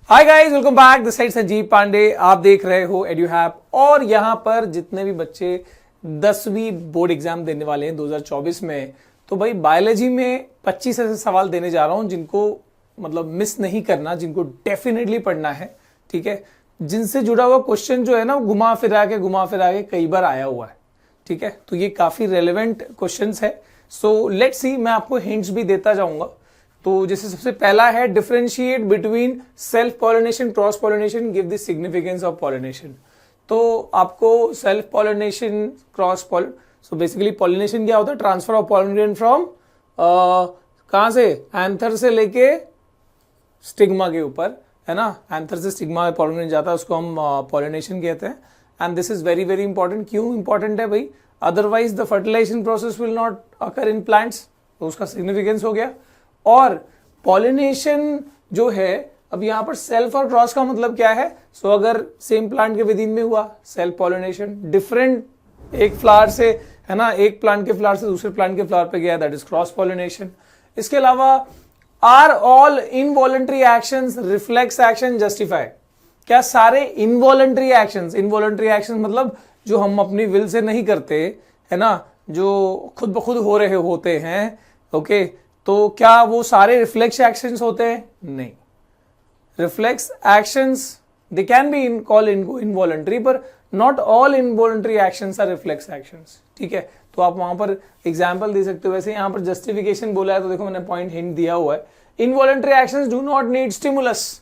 Hi guys, welcome back. This side Sanjeev Pandey. आप देख रहे हो एड्यूहैप। और यहाँ पर जितने भी बच्चे 10वीं बोर्ड एग्जाम देने वाले हैं 2024 में, तो भाई बायोलॉजी में 25 ऐसे सवाल देने जा रहा हूँ जिनको मतलब मिस नहीं करना, जिनको डेफिनेटली पढ़ना है। ठीक है, जिनसे जुड़ा हुआ क्वेश्चन जो है ना, घुमा फिरा के कई बार आया हुआ है। ठीक है, तो ये काफी रेलेवेंट क्वेश्चन है। सो लेट्स सी, मैं आपको हिंट्स भी देता जाऊंगा। तो जैसे सबसे पहला है differentiate between self pollination cross pollination, give the significance of pollination. तो आपको self pollination cross Paul, so basically pollination क्या होता है? ट्रांसफर ऑफ पॉलिनेशन फ्रॉम कहां से? एंथर से लेके स्टिग्मा के ऊपर, है ना। एंथर से स्टिग्मा में पॉलिनेशन जाता है, उसको हम पॉलिनेशन कहते हैं। And this is very very important. क्यों इंपॉर्टेंट है भाई? Otherwise the fertilization process will not occur in plants. तो उसका सिग्निफिकेंस हो गया। और पॉलिनेशन जो है, अब यहां पर सेल्फ और क्रॉस का मतलब क्या है? सो अगर सेम प्लांट के विदिन में हुआ सेल्फ पॉलिनेशन, डिफरेंट एक फ्लावर से, है ना, एक प्लांट के फ्लावर से दूसरे प्लांट के फ्लावर पे गया, दैट इज क्रॉस पॉलिनेशन। इसके अलावा are all involuntary actions reflex action justify? क्या सारे इनवॉलंटरी एक्शन मतलब जो हम अपनी विल से नहीं करते, है ना, जो खुद ब खुद हो रहे होते हैं, ओके, तो क्या वो सारे रिफ्लेक्स एक्शंस होते हैं? नहीं। Reflex actions they can be call involuntary, पर not all involuntary actions are reflex actions. ठीक है, तो आप वहां पर एग्जांपल दे सकते हो। वैसे यहां पर जस्टिफिकेशन बोला है, तो देखो मैंने पॉइंट हिंट दिया हुआ है। Involuntary actions do not need stimulus.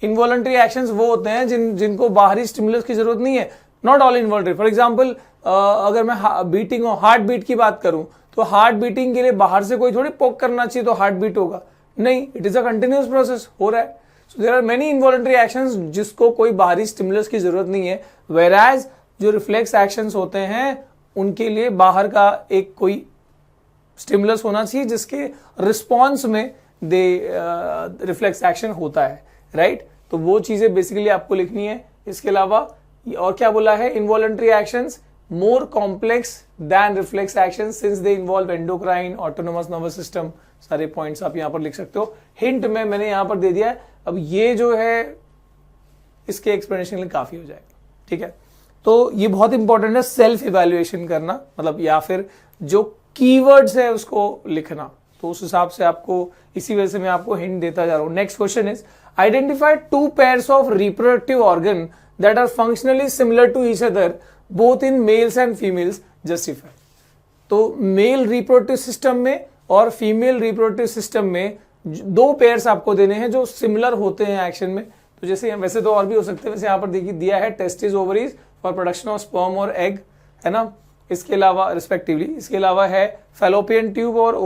Involuntary actions वो होते हैं जिनको बाहरी स्टिमुलस की जरूरत नहीं है। Not all involuntary. For example, अगर मैं बीटिंग और हार्ट बीट की बात करूं, तो हार्ट बीटिंग के लिए बाहर से कोई थोड़ी पोक करना चाहिए तो हार्ट बीट होगा। नहीं, it is a continuous process, हो रहा है। So there are many involuntary actions जिसको कोई बाहरी स्टिमुलस की जरूरत नहीं है। वेराज जो रिफ्लेक्स एक्शंस होते हैं उनके लिए बाहर का एक कोई स्टिमुलस होना चाहिए जिसके रिस्पॉन्स में दे रिफ्लेक्स एक्शन होता है, राइट। तो वो चीजें बेसिकली आपको लिखनी है। इसके अलावा और क्या बोला है? Involuntary actions more complex than reflex actions since they involve endocrine, autonomous nervous system। सारे पॉइंट्स आप यहां पर लिख सकते हो। हिंट में मैंने यहां पर दे दिया है। अब ये जो है इसके एक्सप्लेनेशन के लिए काफी हो जाएगा। ठीक है, तो ये बहुत इंपॉर्टेंट है, सेल्फ इवैल्यूएशन करना, मतलब या फिर जो कीवर्ड्स है उसको लिखना। तो उस हिसाब से आपको, इसी वजह से मैं आपको हिंट देता जा रहा हूं। Next question is identify two pairs of reproductive organ that are functionally similar to each other both in males and females justify. तो मेल रिप्रोडक्टिव सिस्टम में और फीमेल रिप्रोडक्टिव सिस्टम में दो पेयर्स आपको देने हैं जो सिमिलर होते हैं एक्शन में। तो जैसे वैसे तो और भी हो सकते हैं, वैसे यहां पर देखिए दिया है testis ovaries for production of sperm और एग, है ना, इसके अलावा रिस्पेक्टिवली। इसके अलावा है फेलोपियन ट्यूब और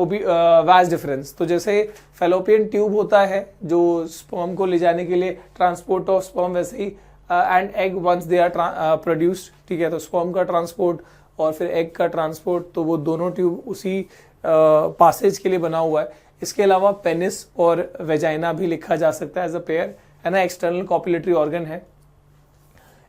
वाज डिफरेंस। तो जैसे फेलोपियन ट्यूब होता है जो स्पर्म को ले जाने के लिए ट्रांसपोर्ट ऑफ स्पर्म, वैसे ही and egg once they are produced. ठीक है, तो स्पर्म का ट्रांसपोर्ट और फिर एग का ट्रांसपोर्ट, तो वो दोनों ट्यूब उसी पासेज के लिए बना हुआ है। इसके अलावा पेनिस और वेजाइना भी लिखा जा सकता है एज अ पेयर, है ना, एक्सटर्नल कॉपुलेटरी ऑर्गन है।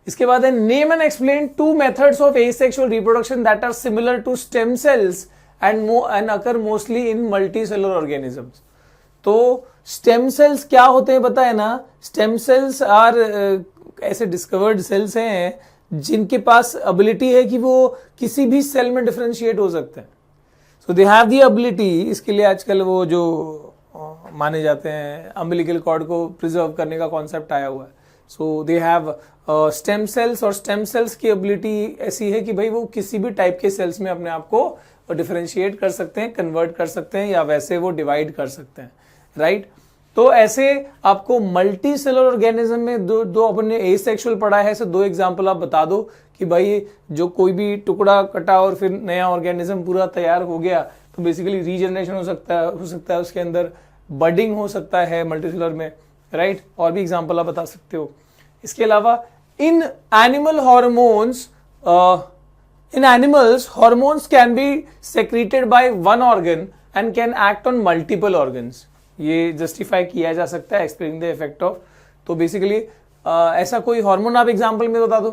इसके बाद है name and explain two methods of asexual reproduction that are similar to stem cells and occur mostly in multi cellular organisms. तो स्टेम सेल्स क्या होते हैं पता है ना? स्टेम सेल्स आर ऐसे डिस्कवर्ड सेल्स हैं जिनके पास एबिलिटी है कि वो किसी भी सेल में डिफरेंशिएट हो सकते हैं। सो दे हैव द एबिलिटी। इसके लिए आजकल वो जो माने जाते हैं अम्बिलिकल कॉर्ड को प्रिजर्व करने का कॉन्सेप्ट आया हुआ है। सो दे हैव स्टेम सेल्स, और स्टेम सेल्स की एबिलिटी ऐसी है कि भाई वो किसी भी टाइप के सेल्स में अपने आप को डिफरेंशिएट कर सकते हैं, कन्वर्ट कर सकते हैं, या वैसे वो डिवाइड कर सकते हैं, राइट। तो ऐसे आपको मल्टी सेलुलर ऑर्गेनिज्म में दो अपने एसेक्सुअल पढ़ा है, ऐसे दो एग्जांपल आप बता दो कि भाई जो कोई भी टुकड़ा कटा और फिर नया ऑर्गेनिज्म पूरा तैयार हो गया, तो बेसिकली रीजनरेशन हो सकता है उसके अंदर, बडिंग हो सकता है मल्टी सेलुलर में, राइट। और भी एग्जांपल आप बता सकते हो। इसके अलावा in animal hormones, in animals hormones can be secreted by one organ and can act on multiple organs. ये जस्टिफाई किया जा सकता है, एक्सप्लेन द इफेक्ट ऑफ। तो बेसिकली ऐसा कोई हार्मोन आप एग्जांपल में बता दो।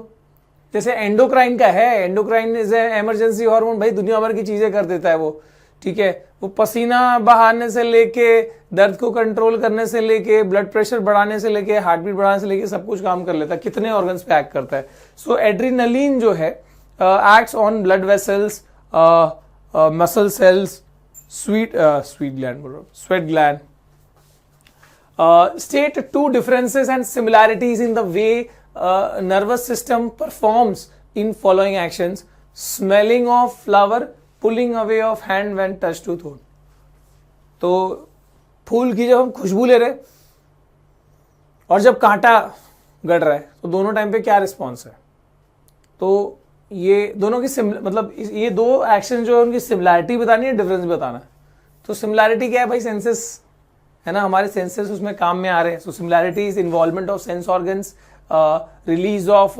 जैसे एंडोक्राइन का है, एंडोक्राइन इज एमरजेंसी हार्मोन, भाई दुनिया भर की चीजें कर देता है वो। ठीक है, वो पसीना बहाने से लेके, दर्द को कंट्रोल करने से लेके, ब्लड प्रेशर बढ़ाने से लेके, हार्ट बीट बढ़ाने से लेके सब कुछ काम कर लेता है। कितने ऑर्गन्स पे एक्ट करता है? सो एड्रीनलिन जो है acts on blood vessels, muscle cells, sweat gland. State two differences and similarities in the way nervous system performs in following actions: smelling of flower, pulling away of hand when touched to thorn। तो फूल की जब हम खुशबू ले रहे और जब कांटा गड़ रहा है तो दोनों टाइम पे क्या रिस्पॉन्स है? तो ये दोनों की मतलब ये दो एक्शन जो है उनकी सिमिलैरिटी बतानी है, डिफरेंस बताना है। तो सिमिलैरिटी क्या है भाई? सेंसेस है ना, हमारे सेंसेस उसमें काम में आ रहे हैं। So similarity is involvement of sense organs, release of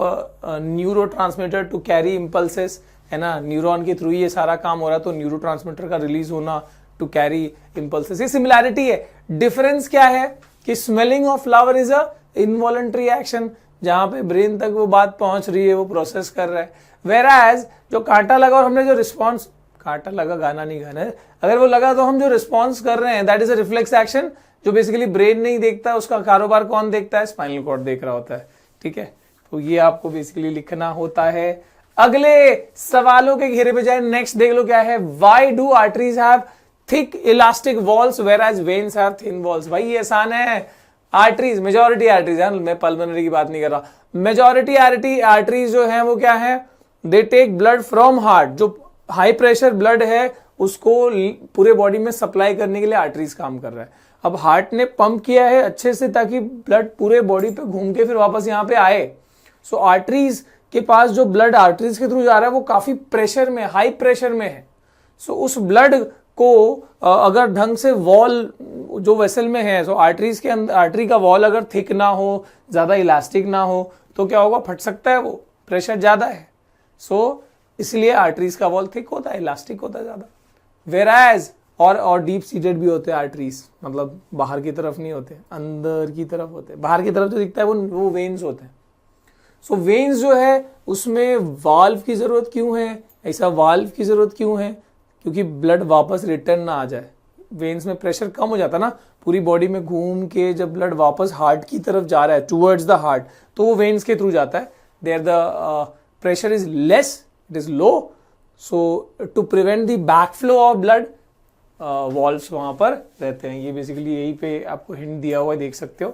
neurotransmitter to carry impulses, है ना, न्यूरॉन के थ्रू ये सारा काम हो रहा है, तो न्यूरो ट्रांसमीटर का रिलीज होना टू कैरी इम्पल्सेस, ये सिमिलैरिटी है। डिफरेंस क्या है कि smelling of flower is a involuntary action, जहां पे ब्रेन तक वो बात पहुंच रही है, वो प्रोसेस कर रहा है। वेराज जो कांटा लगा और हमने जो रिस्पॉन्स, कांटा लगा गाना नहीं गाना है, अगर वो लगा तो हम जो रिस्पॉन्स कर रहे हैं that is a reflex action, जो बेसिकली ब्रेन नहीं देखता, उसका कारोबार कौन देखता है? स्पाइनल कॉर्ड देख रहा होता है। ठीक है, तो ये आपको बेसिकली लिखना होता है। अगले सवालों के घेरे पे जाए, नेक्स्ट देख लो क्या है। Why do arteries have thick elastic walls whereas veins have thin walls? भाई ये आसान है। आर्टरीज, मेजोरिटी आर्टरीज है, मैं पल्मोनरी की बात नहीं कर रहा, मेजोरिटी आर्टरीज जो है वो क्या है? They take blood from heart, जो हाई प्रेशर ब्लड है उसको पूरे बॉडी में सप्लाई करने के लिए आर्टरीज काम कर रहा है। अब हार्ट ने पंप किया है अच्छे से ताकि ब्लड पूरे बॉडी पे घूम के फिर वापस यहाँ पे आए। सो आर्टरीज के पास जो ब्लड आर्टरीज के थ्रू जा रहा है वो काफी प्रेशर में, हाई प्रेशर में है। सो उस ब्लड को अगर ढंग से वॉल जो वेसल में है, सो आर्टरीज के अंदर, आर्टरी का वॉल अगर थिक ना हो, ज्यादा इलास्टिक ना हो, तो क्या होगा? फट सकता है, वो प्रेशर ज्यादा है। सो इसलिए आर्टरीज का वॉल थिक होता है, इलास्टिक होता है ज्यादा। वेराज और डीप सीटेड भी होते हैं आर्टरीज, मतलब बाहर की तरफ नहीं होते, अंदर की तरफ होते हैं। बाहर की तरफ जो दिखता है वो वेन्स होते हैं। सो वेन्स जो है उसमें वाल्व की जरूरत क्यों है? ऐसा वाल्व की जरूरत क्यों है? क्योंकि ब्लड वापस रिटर्न ना आ जाए। वेन्स में प्रेशर कम हो जाता ना, पूरी बॉडी में घूम के जब ब्लड वापस हार्ट की तरफ जा रहा है, टूवर्ड्स द हार्ट, तो वो वेन्स के थ्रू जाता है। There the pressure is less, it is low, so to prevent the backflow of blood, valves वहां पर रहते हैं। ये बेसिकली यही पे आपको हिंट दिया हुआ है, देख सकते हो।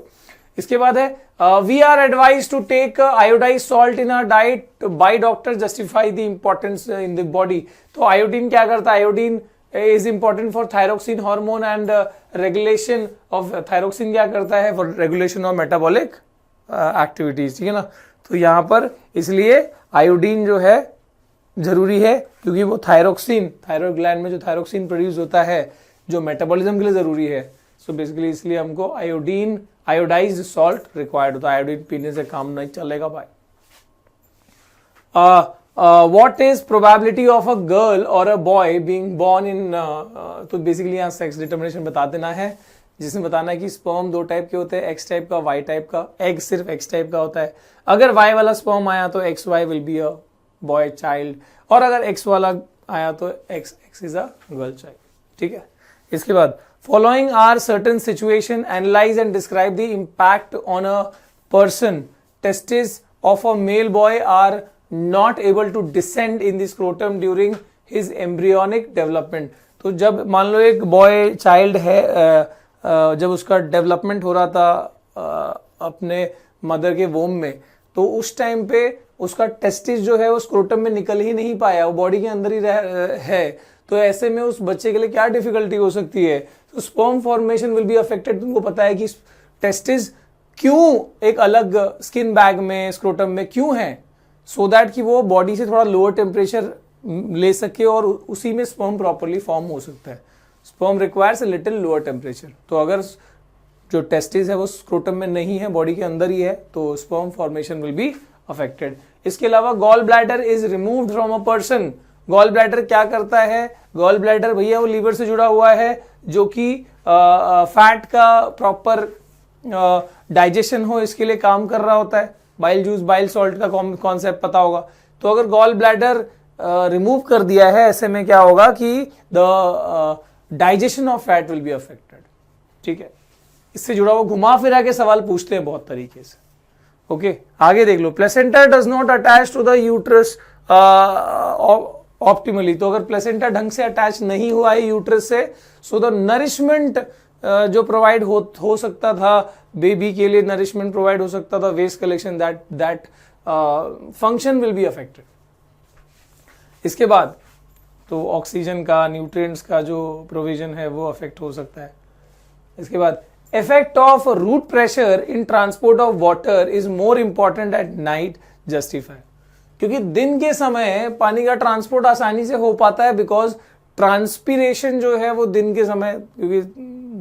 इसके बाद है we are advise to take iodize salt in our diet by doctor, justify the importance in the body. तो आयोडीन क्या करता है? Iodine is important for thyroxine hormone and regulation of, thyroxine क्या करता है? For regulation of metabolic activities, ठीक है ना। तो यहां पर इसलिए आयोडीन जो है जरूरी है, क्योंकि वो थायरोक्सिन, थायरॉइड ग्लैंड में जो थायरोक्सिन प्रोड्यूस होता है जो मेटाबॉलिज्म के लिए जरूरी है। सो बेसिकली इसलिए हमको आयोडीन, आयोडाइज्ड सॉल्ट रिक्वायर्ड होता है। आयोडीन पीने से काम नहीं चलेगा भाई। What is probability of a girl और a boy being born in, तो बेसिकली यहाँ सेक्स डिटर्मिनेशन बता देना है, जिसमें बताना है कि स्पर्म दो टाइप के होते हैं, एक्स टाइप का, वाई टाइप का। एग सिर्फ एक्स टाइप का होता है। अगर वाई वाला स्पर्म आया तो X Y will be a boy child, और अगर एक्स वाला आया तो X is a girl child. ठीक है, इसके बाद following are certain situation, analyse and describe the impact on a person, testis of a male boy are not able to descend in the scrotum during his embryonic development. तो जब मान लो एक boy child है, जब उसका development हो रहा था अपने मदर के वोम में, तो उस टाइम पे उसका टेस्टिस जो है वो स्क्रोटम में निकल ही नहीं पाया, वो बॉडी के अंदर ही है। तो ऐसे में उस बच्चे के लिए क्या डिफिकल्टी हो सकती है? तो sperm formation will be affected. तुमको पता है कि टेस्टिस क्यों एक अलग स्किन बैग में, स्क्रोटम में क्यों है? सो दैट कि वो बॉडी से थोड़ा लोअर टेम्परेचर ले सके और उसी में स्पर्म प्रॉपरली फॉर्म हो सकता है। Sperm requires a little lower temperature. तो अगर जो टेस्टिस है वो स्क्रोटम में नहीं है, बॉडी के अंदर ही है, तो sperm formation will be affected. इसके अलावा gall bladder is removed from a person. Gall bladder क्या करता है? गॉल ब्लैडर भैया वो लीवर से जुड़ा हुआ है, जो कि फैट का प्रॉपर डाइजेशन हो इसके लिए काम कर रहा होता है। बाइल जूस, बाइल सॉल्ट का कॉन्सेप्ट पता होगा। तो अगर गॉल ब्लैडर रिमूव कर दिया है, ऐसे में क्या होगा कि the digestion of fat will be affected. ठीक है, इससे जुड़ा हुआ घुमा फिरा के सवाल पूछते हैं बहुत तरीके से। ओके, आगे देख लो, placenta does not attach to the uterus optimally. तो अगर प्लेसेंटा ढंग से अटैच नहीं हुआ है यूट्रस से, सो द नरिशमेंट जो प्रोवाइड हो सकता था बेबी के लिए, नरिशमेंट प्रोवाइड हो सकता था, waste collection, that function will be affected. इसके बाद तो ऑक्सीजन का, न्यूट्रिएंट्स का जो प्रोविजन है वो अफेक्ट हो सकता है। इसके बाद effect of root pressure in transport of water is more important at night, justify। क्योंकि दिन के समय पानी का ट्रांसपोर्ट आसानी से हो पाता है, बिकॉज ट्रांसपीरेशन जो है वो दिन के समय, क्योंकि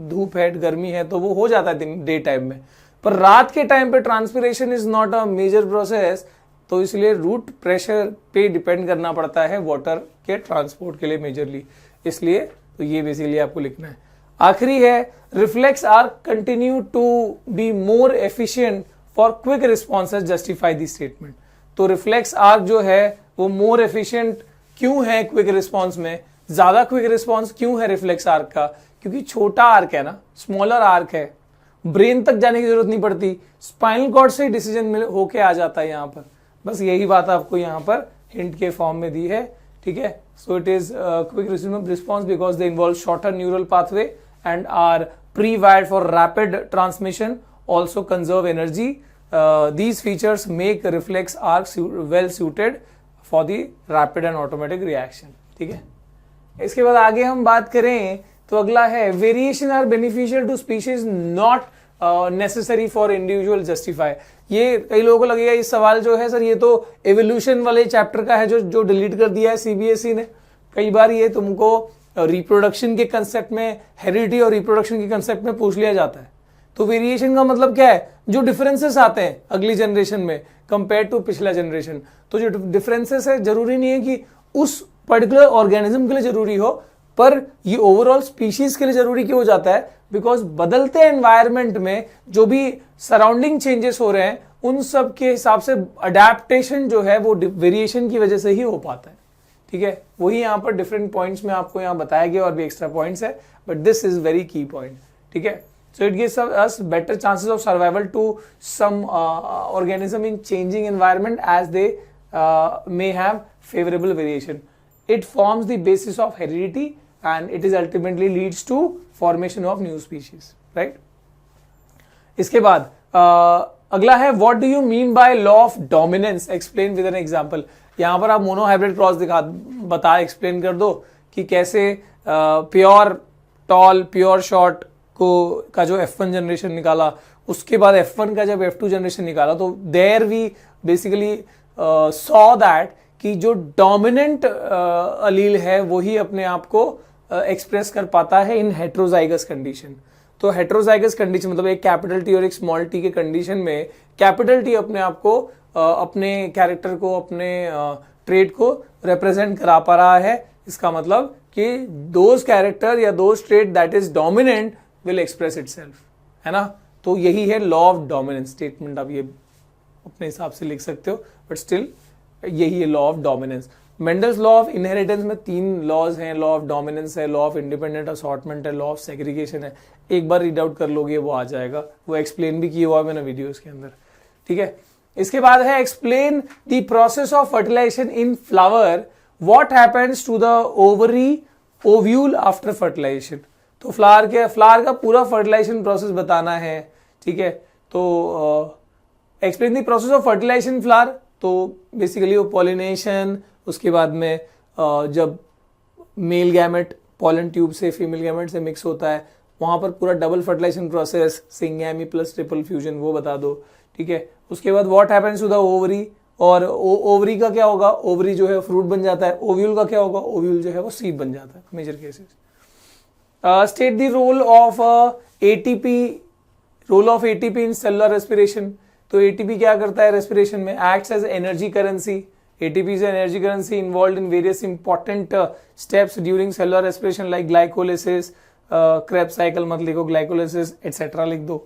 धूप है, गर्मी है, तो वो हो जाता है दिन डे टाइम में, पर रात के टाइम पे transpiration is not a major process, तो इसलिए रूट प्रेशर पे डिपेंड करना पड़ता है वाटर के ट्रांसपोर्ट के लिए मेजरली। इसलिए तो ये बेसिकली आपको लिखना है। आखिरी है, reflex are continue to be more efficient for quick responses, justify the statement. तो रिफ्लेक्स आर्क जो है वो मोर एफिशिएंट क्यों है क्विक रिस्पॉन्स में, ज्यादा क्विक रिस्पॉन्स क्यों है रिफ्लेक्स आर्क का? क्योंकि छोटा आर्क है ना, स्मॉलर आर्क है, ब्रेन तक जाने की जरूरत नहीं पड़ती, स्पाइनल कॉर्ड से डिसीजन होके आ जाता है यहाँ पर। बस यही बात आपको यहाँ पर हिंट के फॉर्म में दी है। ठीक है, so it is quick response because they involve shorter neural pathway and are pre-wired for rapid transmission, also conserve energy. These features make reflex arcs well suited for the rapid and automatic reaction. ठीक है, इसके बाद आगे हम बात करें तो अगला है, variation are beneficial to species not necessary for individual, justify. ये कई लोगों को लगेगा ये सवाल जो है सर ये तो एवोल्यूशन वाले चैप्टर का है जो डिलीट कर दिया है सीबीएसई ने। कई बार ये तुमको रिप्रोडक्शन के कंसेप्ट में, हेरिडिटी और रिप्रोडक्शन के कंसेप्ट में पूछ लिया जाता है। तो वेरिएशन का मतलब क्या है? जो डिफरेंसेस आते हैं अगली जनरेशन में कंपेयर टू पिछला जनरेशन। तो जो डिफरेंसेस है जरूरी नहीं है कि उस पर्टिकुलर ऑर्गेनिज्म के लिए जरूरी हो, पर ये ओवरऑल स्पीशीज के लिए जरूरी क्यों हो जाता है? बिकॉज बदलते एनवायरमेंट में जो भी सराउंडिंग चेंजेस हो रहे हैं उन सब के हिसाब से अडेप्टेशन जो है वो वेरिएशन की वजह से ही हो पाता है। ठीक है, वही यहाँ पर डिफरेंट पॉइंट्स में आपको यहाँ बताया गया और भी एक्स्ट्रा पॉइंट्स है, but this is very key point. ठीक है, so it gives us better chances of survival to some organism in changing environment as they may have favorable variation. It forms the basis of heredity and it is ultimately leads to formation of new species, right? इसके बाद अगला है, what do you mean by law of dominance? Explain with an example. यहाँ पर आप monohybrid cross बता explain कर दो कि कैसे प्योर टॉल, प्योर शॉर्ट का जो F1 जनरेशन निकाला, उसके बाद F1 का जब F2 जनरेशन निकाला, तो there we basically saw that कि जो डोमिनेंट अलील है वही अपने आप को एक्सप्रेस कर पाता है इन हेट्रोजाइगस कंडीशन। तो हेट्रोजाइगस कंडीशन मतलब एक कैपिटल टी और एक स्मॉल टी के कंडीशन में कैपिटल टी अपने आप को अपने कैरेक्टर को, अपने ट्रेड को रिप्रेजेंट करा पा रहा है। इसका मतलब कि दोज कैरेक्टर या those trade that is dominant will express itself, है ना। तो यही है लॉ ऑफ डोमिनेंस स्टेटमेंट। आप ये अपने हिसाब से लिख सकते हो, बट स्टिल यही है law of dominance. Mendel's law of inheritance में 3 लॉज हैं, लॉ ऑफ डोमिनेंस है, लॉ ऑफ इंडिपेंडेंट असॉर्टमेंट है, लॉ ऑफ सेग्रीगेशन है। एक बार रीड आउट कर लोगे वो आ जाएगा, वो एक्सप्लेन भी किया हुआ है मैंने वीडियोस के अंदर। ठीक है, इसके बाद है explain the process of fertilisation in flower, what happens to the ovary ovule after fertilisation. तो फ्लावर का पूरा फर्टिलाइजेशन प्रोसेस बताना है। ठीक है, तो explain the process of fertilisation flower, तो बेसिकली वो पॉलिनेशन, उसके बाद में जब मेल गैमेट पॉलन ट्यूब से फीमेल गैमेट से मिक्स होता है, वहां पर पूरा double fertilisation process, syngamy plus triple fusion, वो बता दो। ठीक है, उसके बाद what happens to the ovary, और ओवरी का क्या होगा, ओवरी जो है फ्रूट बन जाता है। ओव्यूल का क्या होगा, ओव्यूल जो है वो सीड बन जाता है major cases. State the role of ATP, role of ATP in cellular respiration. तो एटीपी क्या करता है रेस्पिरेशन में, acts as energy currency. ATP is an energy currency involved in various important steps during cellular respiration like glycolysis, Krebs cycle मत लिखो, glycolysis etc. लिख दो।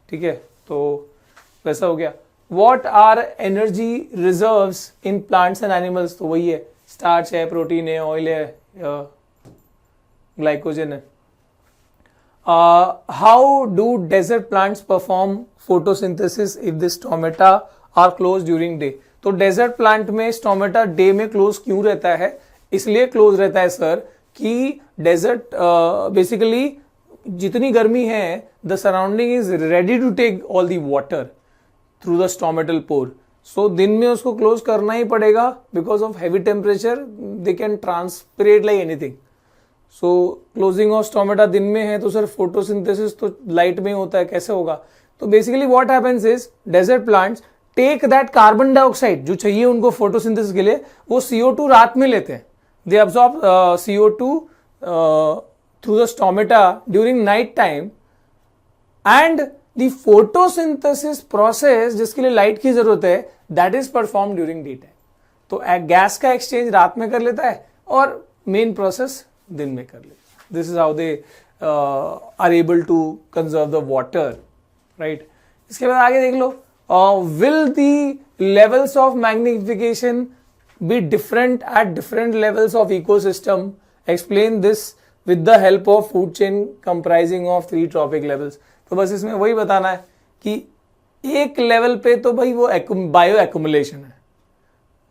ठीक है, तो वैसा हो गया। What are energy reserves in plants and animals? तो वही है स्टार्च है, प्रोटीन है, ऑयल है, ग्लाइकोजन है. How do desert plants perform photosynthesis if the stomata are close during day. तो डेजर्ट प्लांट में स्टोमेटा डे में क्लोज क्यों रहता है? इसलिए क्लोज रहता है सर कि डेजर्ट बेसिकली जितनी गर्मी है, the surrounding is ready to take all the water through the stomatal pore. So दिन में उसको क्लोज करना ही पड़ेगा because of heavy temperature they can transpirate like anything. So closing of stomata दिन में है तो सर फोटोसिंथेसिस तो लाइट में होता है, कैसे होगा? तो basically what happens is desert plants take that carbon dioxide जो चाहिए उनको फोटोसिंथेसिस के लिए, वो CO2 रात में लेते हैं. दे absorb CO2 through the stomata during night time and the photosynthesis process जिसके लिए लाइट की जरूरत है that is performed during daytime. तो गैस का एक्सचेंज रात में कर लेता है और मेन प्रोसेस दिन में कर लेता है. This is how they are able to conserve the water, right. इसके बाद आगे देख लो, will the levels of magnification be different at different levels of ecosystem? Explain this with the help of food chain comprising of 3 trophic levels. तो बस इसमें वही बताना है कि एक लेवल पे तो भाई वो बायो एक्यूमुलेशन है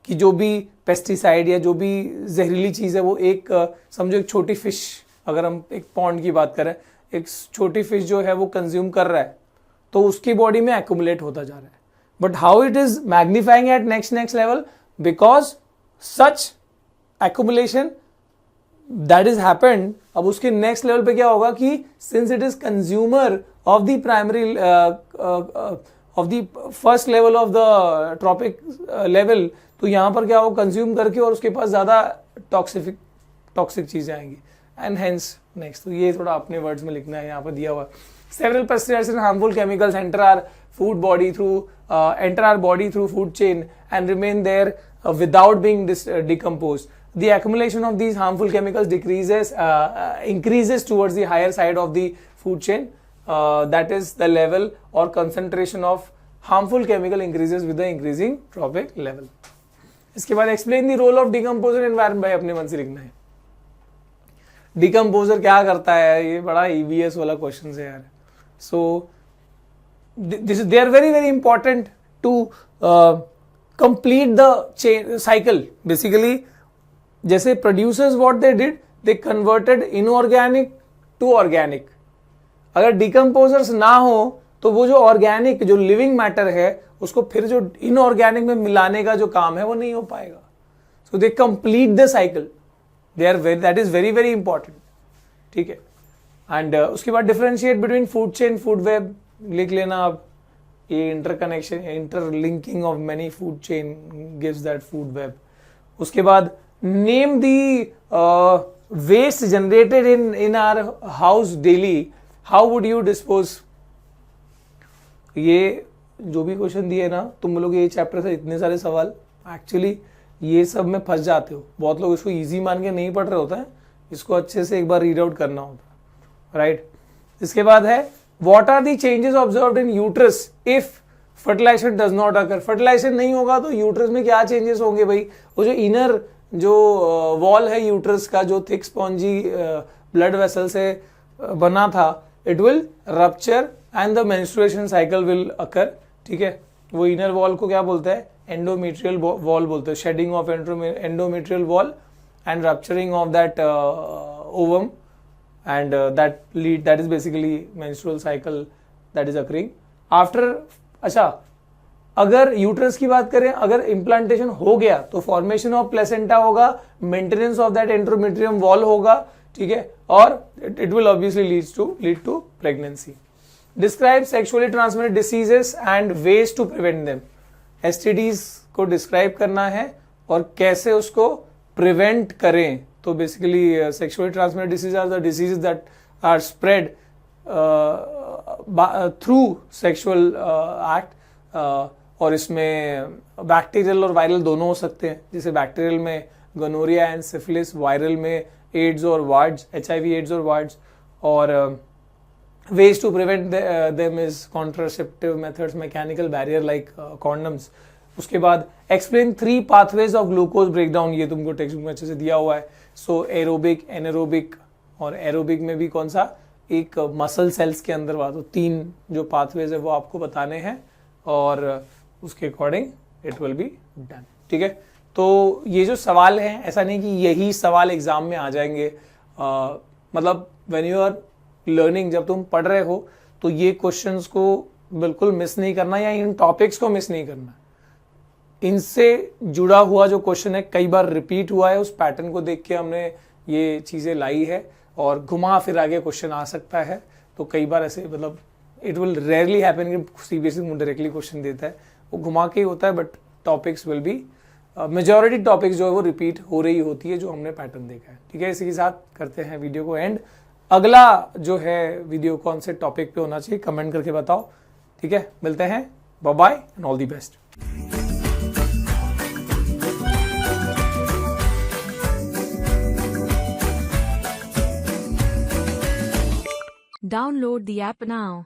कि जो भी पेस्टिसाइड या जो भी जहरीली चीज है वो एक समझो एक छोटी फिश, अगर हम एक पॉन्ड की बात करें, एक छोटी फिश जो है वो कंज्यूम कर रहा है तो उसकी बॉडी में एक्यूमुलेट होता जा रहा है. But how it is magnifying at next level because such accumulation that is happened. अब उसके नेक्स्ट लेवल पे क्या होगा कि since it is consumer of the primary of the first level of the trophic level, तो यहां पर क्या होगा, कंज्यूम करके और उसके पास ज्यादा टॉक्सिक चीजें आएंगी एंड हेंस नेक्स्ट. तो ये थोड़ा अपने वर्ड्स में लिखना है, यहाँ पर दिया हुआ. Several pesticides and harmful chemicals enter our body through food chain and remain there without being decomposed. The accumulation of these harmful chemicals increases towards the higher side of the food chain. That is the level or concentration of harmful chemical increases with the increasing trophic level. इसके बाद explain the role of decomposer environment. भाई अपने मन से लिखना है. Decomposer क्या करता है? ये बड़ा EVS वाला क्वेश्चन है यार. So they are very important to complete the chain cycle. Basically, जैसे producers what they did, they converted inorganic to organic. अगर decomposers ना हो तो वो जो organic जो living matter है उसको फिर जो inorganic में मिलाने का जो काम है वो नहीं हो पाएगा. So they complete the cycle. That is very important. ठीक है. एंड उसके बाद differentiate between food chain food web लिख लेना आप. ये interconnection interlinking of many food chain gives that food web. उसके बाद name the waste generated in our house daily, how would you dispose. ये जो भी क्वेश्चन दिए ना तुम लोग, ये चैप्टर से इतने सारे सवाल एक्चुअली ये सब में फंस जाते हो. बहुत लोग इसको इजी मान के नहीं पढ़ रहे होते हैं, इसको अच्छे से एक बार रीड आउट करना होता है, राइट. इसके बाद है what are the changes observed in uterus if fertilisation does not occur. Fertilisation नहीं होगा तो यूट्रस में क्या चेंजेस होंगे भाई? वो जो इनर जो वॉल है यूट्रस का, जो थिक स्पॉन्जी ब्लड वेसल से बना था, it will rupture and the menstruation cycle will occur. ठीक है. वो इनर वॉल को क्या बोलते हैं? एंडोमेट्रियल वॉल बोलते हैं. Shedding of endometrial wall and rupturing of that ovum and that is basically menstrual cycle that is occurring after. अच्छा, अगर यूट्रस की बात करें, अगर इम्प्लांटेशन हो गया तो फॉर्मेशन ऑफ प्लेसेंटा होगा, maintenance of that endometrium wall होगा. ठीक है. और it will obviously lead to pregnancy. Describe sexually transmitted diseases and ways to prevent them. STDs को डिस्क्राइब करना है और कैसे उसको प्रिवेंट करें. तो basically sexually transmitted disease are the diseases that are spread through sexual act. और इसमें बैक्टीरियल और वायरल दोनों हो सकते हैं. जैसे बैक्टीरियल में गोनोरिया एंड सिफिलिस, वायरल में एड्स और वार्ड्स, HIV एड्स और वार्ड्स. और ways to prevent them is contraceptive methods, mechanical barrier like condoms, उसके बाद explain 3 pathways of glucose breakdown, ये तुमको टेक्स्ट बुक में अच्छे से दिया हुआ है। सो एरोबिक, एनारोबिक, और एरोबिक में भी कौन सा, एक मसल सेल्स के अंदर बात, तो 3 जो पाथवेज है वो आपको बताने हैं और उसके according it will be done. ठीक है, तो ये जो सवाल है, ऐसा नहीं कि यही सवाल एग्जाम में आ जाएंगे, मतलब व्हेन यू आर लर्निंग, जब तुम पढ़ रहे हो तो ये क्वेश्चंस को बिल्कुल मिस नहीं करना या इन टॉपिक्स को मिस नहीं करना। इनसे जुड़ा हुआ जो क्वेश्चन है कई बार रिपीट हुआ है, उस पैटर्न को देख के हमने ये चीजें लाई है, और घुमा फिर आगे क्वेश्चन आ सकता है। तो कई बार ऐसे, मतलब इट विल रेयरली हैपन कि सीबीएसई डायरेक्टली क्वेश्चन देता है, वो घुमा के ही होता है, but topics will be, majority topics जो है वो रिपीट हो रही होती है, जो हमने पैटर्न देखा है। ठीक है, इसी के साथ करते हैं वीडियो को एंड। अगला जो है वीडियो कौन से टॉपिक पे होना चाहिए कमेंट करके बताओ। ठीक है, मिलते हैं, bye bye and all the best. Download the app now.